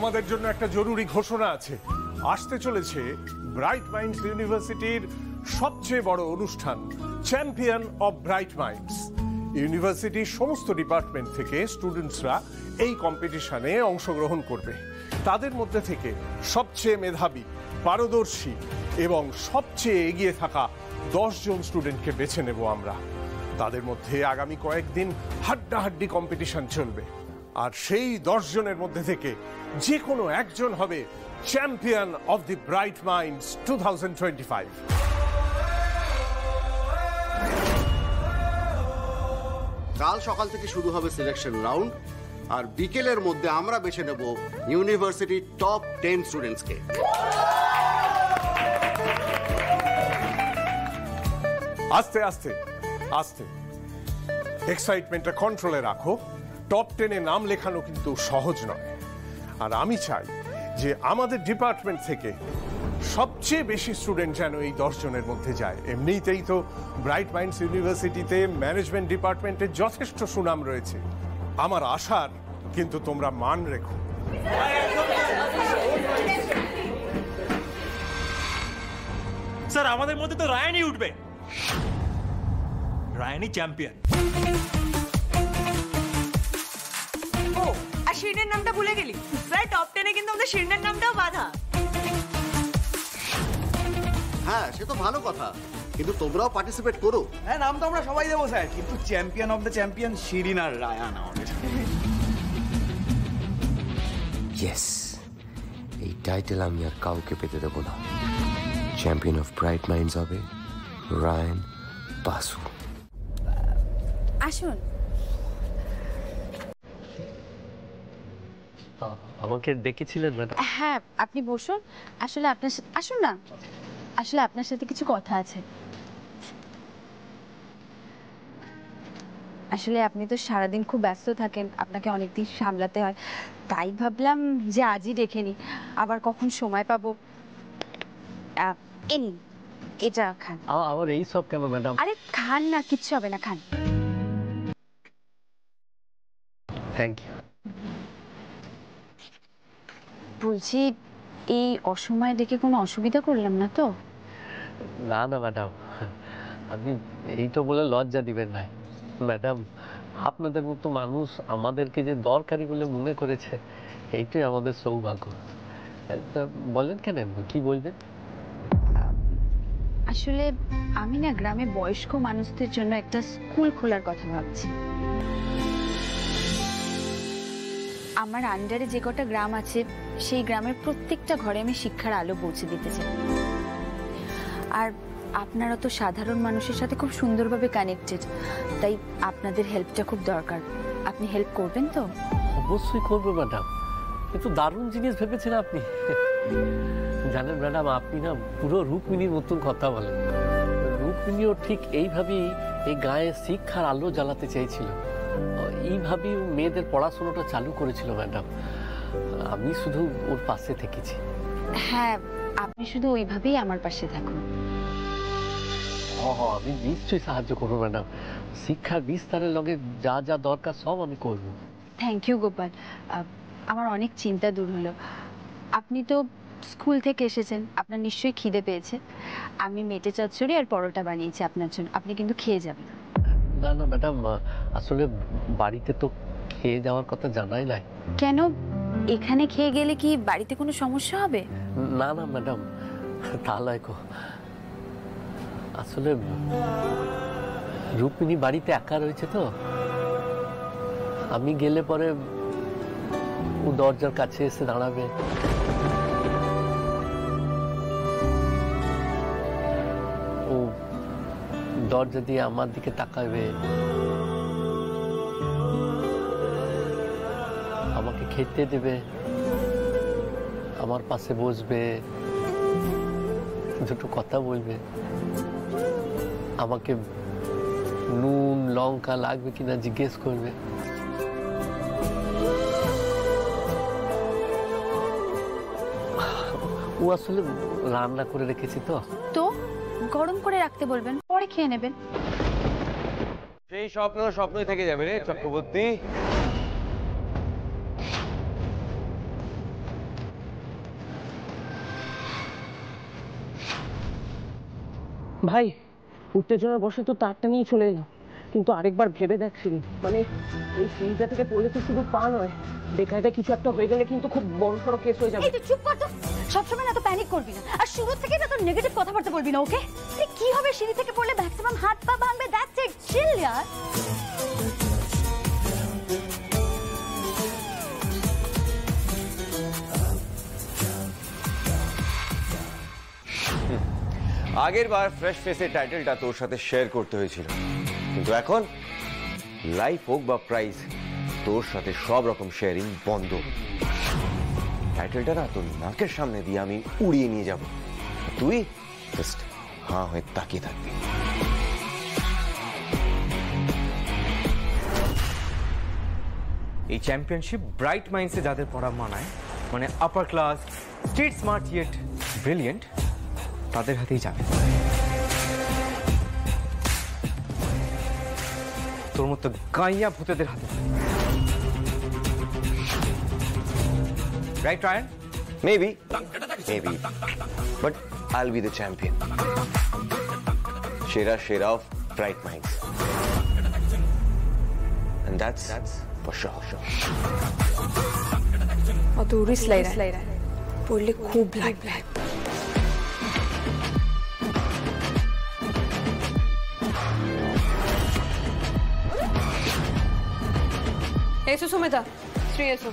তোমাদের জন্য একটা জরুরি ঘোষণা আছে। আসতে চলেছে ব্রাইট মাইন্ডস ইউনিভার্সিটির সবচেয়ে বড় অনুষ্ঠান, চ্যাম্পিয়ন অফ ব্রাইট মাইন্ডস। ইউনিভার্সিটির সমস্ত ডিপার্টমেন্ট থেকে স্টুডেন্টসরা এই কম্পিটিশনে অংশগ্রহণ করবে। তাদের মধ্যে থেকে সবচেয়ে মেধাবী, পারদর্শী এবং সবচেয়ে এগিয়ে থাকা 10 জন স্টুডেন্টকে বেছে নেব আমরা। তাদের মধ্যে আগামী কয়েকদিন হাড্ডাহাড্ডি কম্পিটিশন চলবে, আর সেই 10 জনের মধ্যে থেকে যে কোনো একজন হবে champion of the bright minds 2025। কাল সকাল থেকে শুরু হবে সিলেকশন রাউন্ড, আর বিকেলের মধ্যে আমরা বেছে নেব ইউনিভার্সিটির টপ 10 স্টুডেন্টসকে। আস্তে আস্তে আস্তে এক্সাইটমেন্টটা কন্ট্রোলে রাখো। টপ 10-এ নাম লেখানো কিন্তু সহজ নয়, আর আমি চাই যে আমাদের ডিপার্টমেন্ট থেকে সবচেয়ে বেশি স্টুডেন্ট যেন এই 10 জনের মধ্যে যায়। এমনিতেই তো ব্রাইট মাইন্ডস ইউনিভার্সিটিতে ম্যানেজমেন্ট ডিপার্টমেন্টের যথেষ্ট সুনাম রয়েছে। আমার আশার কিন্তু তোমরা মান রেখো। স্যার, আমাদের মধ্যে তো রায়ানই উঠবে। রায়ানই চ্যাম্পিয়ন। ও, আর শিরনের নামটা ভুলে গেলি? স্যার, টপ 10-এ কিন্তু আমাদের শিরনের নামটাও বাধা। হ্যাঁ, সে তো ভালো কথা, কিন্তু তোমরাও পার্টিসিপেট করো। হ্যাঁ, নাম তো আমরা সবাই দেবো স্যার, কিন্তু champion of the champion Shirin আর রায়ান আমাদের। ইয়েস, এই টাইটেল আমি আর কাউকে পেতে দেবো না। চ্যাম্পিয়ন অফ ব্রাইট মাইন্ডস হবে রায়ান বাসু। আসুন। আমাকে ডেকেছিলেন ম্যাডাম? হ্যাঁ, আপনি বসুন। আসলে আপনার সাথে আসুন না, আসলে আপনার সাথে কিছু কথা আছে। আসলে আপনি তো সারাদিন খুব ব্যস্ত থাকেন, আপনাকে অনেকদিন সামলাতে হয়, তাই ভাবলাম যে আজই ডেকে নি, আবার কখন সময় পাবো। এনি এটা খান। আমার এই সব কেন ম্যাডাম? আরে খান না, কিচ্ছু হবে না, খান। Thank you. বলছি, এই অসময়ে ডেকে কোনো অসুবিধা করলাম না তো? না না ম্যাডাম, আপনি এই তো বলে লজ্জা দিবেন না ম্যাডাম। আপনাদের মতো মানুষ আমাদেরকে যে দরকারি বলে মনে করেছে, এইটাই আমাদের সৌভাগ্য। বলেন কেন, কি বলবেন? আসলে আমি না গ্রামে বয়স্ক মানুষদের জন্য একটা স্কুল খোলার কথা ভাবছি। আমার আন্ডারে যে কটা গ্রাম আছে, সেই গ্রামের প্রত্যেকটা ঘরে আমি শিক্ষার আলো পৌঁছে দিতে চাই। আর আপনারা তো সাধারণ মানুষের সাথে খুব সুন্দরভাবে কানেক্টেড, তাই আপনাদের হেল্পটা খুব দরকার। আপনি হেল্প করবেন তো? অবশ্যই করবো ম্যাডাম, কিন্তু দারুণ জিনিস ভেবেছেন আপনি। জানেন ম্যাডাম, আপনি না পুরো রুক্মিণীর মতন কথা বলেন। রুক্মিণীও ঠিক এইভাবেই এই গায়ে শিক্ষার আলো জ্বালাতে চেয়েছিল, এইভাবেই মেয়েদের পড়াশোনাটা চালু করেছিল ম্যাডাম। আমি শুধু ওর পাশে থেকেছি। হ্যাঁ, আপনি শুধু ওইভাবেই আমার পাশে থাকুন। আমি নিশ্চয়ই সাহায্য করবো ম্যাডাম। শিক্ষার বিস্তারের লগে যা যা দরকার সব আমি করব। থ্যাংক ইউ গোপাল, আমার অনেক চিন্তা দূর হলো। আপনি তো স্কুল থেকে এসেছেন, আপনার নিশ্চয়ই খিদে পেয়েছে। আমি মেটে চচ্চড়ি আর পরোটা বানিয়েছি আপনার জন্য, আপনি কিন্তু খেয়ে যাবেন। না না ম্যাডাম, আসলে বাড়িতে তো খেয়ে যাওয়ার কথা জানাই নাই। কেন, এখানে খেয়ে গেলে কি বাড়িতে কোনো সমস্যা হবে? না না ম্যাডাম, তা নয় গো। আসলে রুক্মিণী বাড়িতে একা রয়েছে তো, আমি গেলে পরে ও দরজার কাছে এসে দাঁড়াবে, ও দরজা দিয়ে আমার দিকে তাকাবে, আমাকে খেতে দেবে, আমার পাশে বসবে, দুটো কথা বলবে, আমাকে নুন লঙ্কা লাগবে কিনা জিজ্ঞেস করবে। ও আসলে রান্না করে রেখেছি তো গরম করে রাখতে বলবেন, পরে খেয়ে নেবেন। সেই স্বপ্ন স্বপ্নই থেকে যাবে রে চক্রবর্তী। ভাই উত্তেজনার বসে তো তারটা নিয়ে চলে এলাম, কিন্তু আরেকবার ভেবে দেখছিনি, মানে এই সিঁড়িটা থেকে পড়লে তো শুধু পা নয়, বেকায়দা কিছু একটা হয়ে গেলে কিন্তু খুব বড় সড়ো কেস হয়ে যাবে। এই তুই চুপ কর তো, সবসময় না তো প্যানিক করবি না, আর শুরু থেকে না তো নেগেটিভ কথাবার্তা বলবি না, ওকে? কি হবে সিঁড়ি থেকে পড়লে? ম্যাক্সিমাম হাত পা ভাঙবে, দ্যাটস ইট, চিল ইয়ার। আগের বার ফ্রেশ ফেসের টাইটেলটা তোর সাথে শেয়ার করতে হয়েছিল, কিন্তু এখন লাইফ হোক বা প্রাইজ, তোর সাথে সব রকম শেয়ারিং বন্ধ। টাইটেলটা না তোর নাকের সামনে দিয়ে আমি উড়িয়ে নিয়ে যাব, তুই জাস্ট হাঁ হয়ে তাকিয়ে থাকবি। এই চ্যাম্পিয়নশিপ ব্রাইট মাইন্ডসে যাদের পড়া মানায়, মানে upper class, street smart yet brilliant, তাদের হাতেই যাবে। তোর মতো গাইয়া ভূতেদের হাতে। Right Ryan? Maybe, but I'll be the champion. Shera of Bright Minds, and that's for sure. অত উড়িস লাইরা পড়লে খুব লাগবে। এসো সুমিতা, শ্রী এসো।